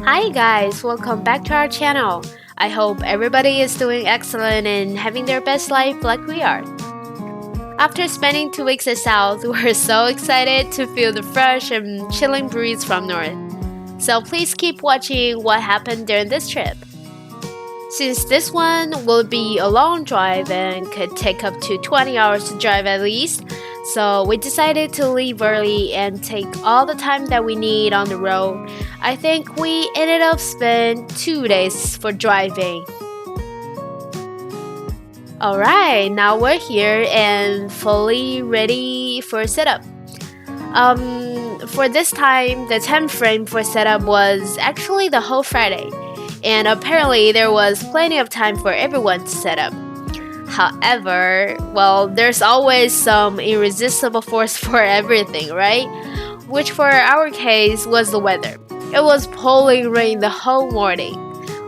Hi guys, welcome back to our channel. I hope everybody is doing excellent and having their best life like we are. After spending 2 weeks at South, we're so excited to feel the fresh and chilling breeze from North. So please keep watching what happened during this trip. Since this one will be a long drive and could take up to 20 hours to drive at least, so we decided to leave early and take all the time that we need on the road. I think we ended up spending 2 days for driving. Alright, now we're here and fully ready for setup. For this time, the time frame for setup was actually the whole Friday, and apparently there was plenty of time for everyone to set up. However, well, there's always some irresistible force for everything, right? Which for our case was the weather. It was pouring rain the whole morning.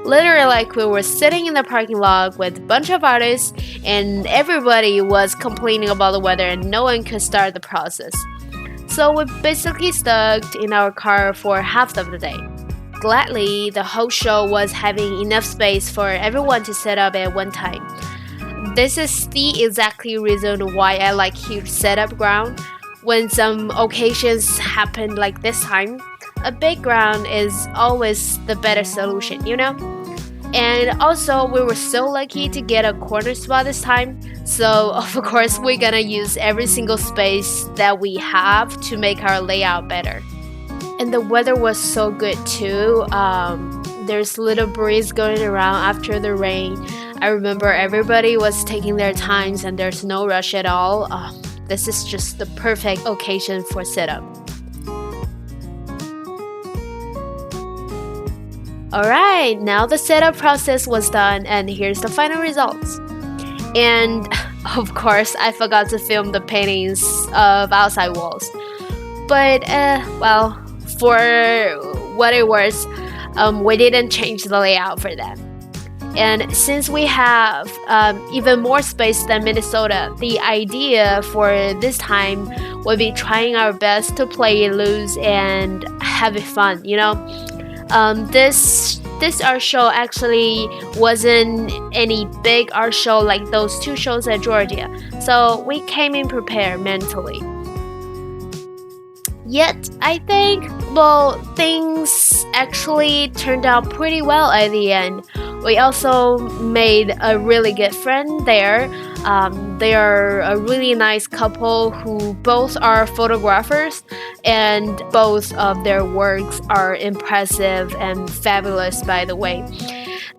Literally like we were sitting in the parking lot with a bunch of artists and everybody was complaining about the weather and no one could start the process. So we basically stuck in our car for half of the day. Gladly, the whole show was having enough space for everyone to set up at one time. This is the exactly reason why I like huge setup ground. When some occasions happen like this time, a big ground is always the better solution, you know? And also, we were so lucky to get a corner spot this time. So, of course, we're gonna use every single space that we have to make our layout better. And the weather was so good too. There's little breeze going around after the rain. I remember everybody was taking their times and there's no rush at all. This is just the perfect occasion for setup. Alright, now the setup process was done and here's the final results. And of course, I forgot to film the paintings of outside walls. But, well, for what it was, we didn't change the layout for that. And since we have even more space than Minnesota, the idea for this time would be trying our best to play it loose and have it fun, you know? This art show actually wasn't any big art show like those two shows at Georgia, so we came in prepared mentally. Yet, I think, well, things actually turned out pretty well at the end. We also made a really good friend there. They are a really nice couple who both are photographers, and both of their works are impressive and fabulous, by the way.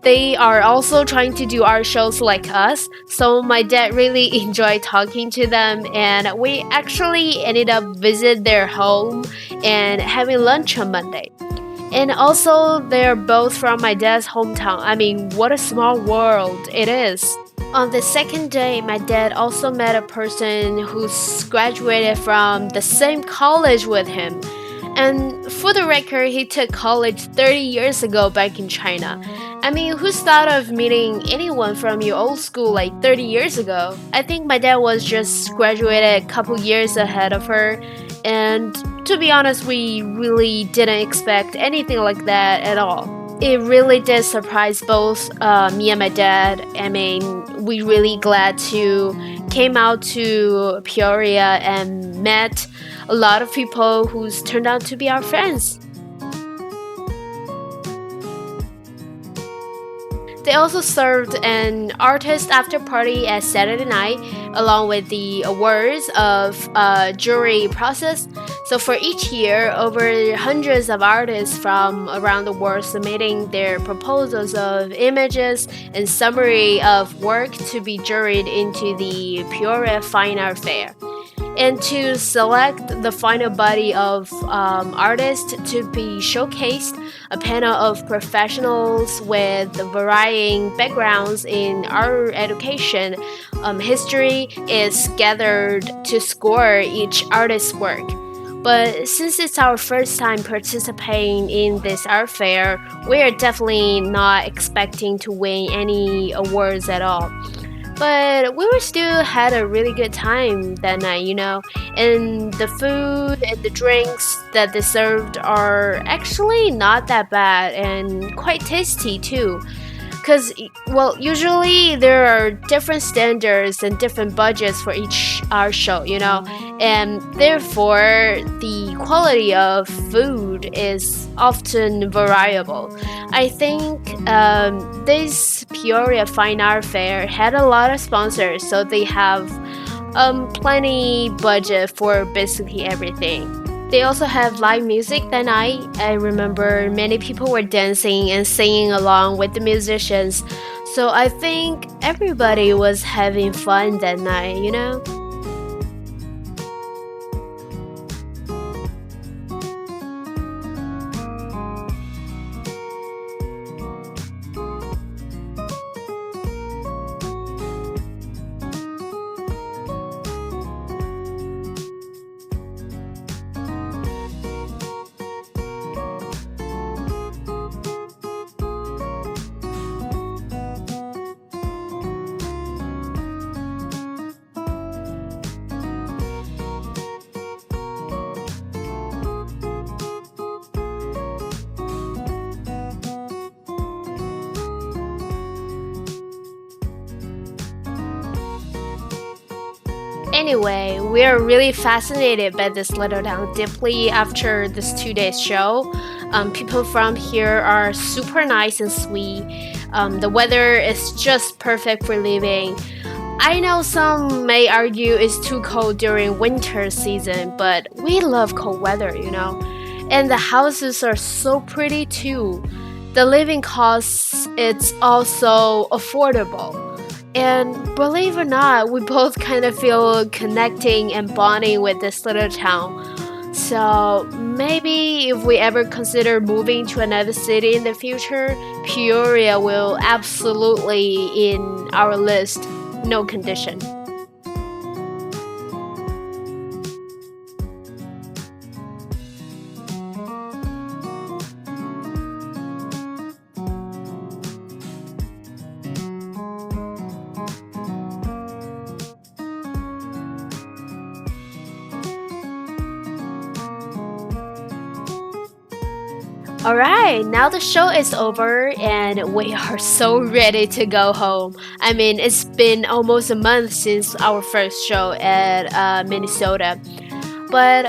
They are also trying to do art shows like us, so my dad really enjoyed talking to them, and we actually ended up visit their home and having lunch on Monday. And also, they're both from my dad's hometown. I mean, what a small world it is. On the second day, my dad also met a person who's graduated from the same college with him. And for the record, he took college 30 years ago back in China. I mean, who's thought of meeting anyone from your old school like 30 years ago? I think my dad was just graduated a couple years ahead of her. And to be honest, we really didn't expect anything like that at all. It really did surprise both me and my dad. I mean, we really glad to came out to Peoria and met a lot of people who's turned out to be our friends. They also served an artist after party at Saturday night, along with the awards of jury process. So for each year, over hundreds of artists from around the world submitting their proposals of images and summary of work to be juried into the Peoria Fine Art Fair. And to select the final body of artists to be showcased, a panel of professionals with varying backgrounds in art education history is gathered to score each artist's work. But since it's our first time participating in this art fair, we are definitely not expecting to win any awards at all. But we were still had a really good time that night. And the food and the drinks that they served are actually not that bad and quite tasty too. Because, well, usually there are different standards and different budgets for each art show, and therefore the quality of food is often variable. I think this Peoria Fine Art Fair had a lot of sponsors, so they have plenty budget for basically everything. They also have live music that night. I remember many people were dancing and singing along with the musicians. So I think everybody was having fun that night. Anyway, we are really fascinated by this little town deeply after this 2 days show. People from here are super nice and sweet. The weather is just perfect for living. I know some may argue it's too cold during winter season, but we love cold weather. And the houses are so pretty too. The living costs it's also affordable. And believe it or not, we both kind of feel connecting and bonding with this little town. So maybe if we ever consider moving to another city in the future, Peoria will absolutely in our list, no condition. Alright, now the show is over and we are so ready to go home. I mean, it's been almost a month since our first show at Minnesota. But,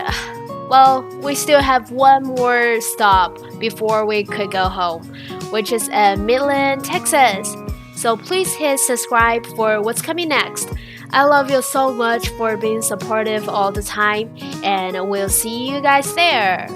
well, we still have one more stop before we could go home, which is at Midland, Texas. So please hit subscribe for what's coming next. I love you so much for being supportive all the time, and we'll see you guys there.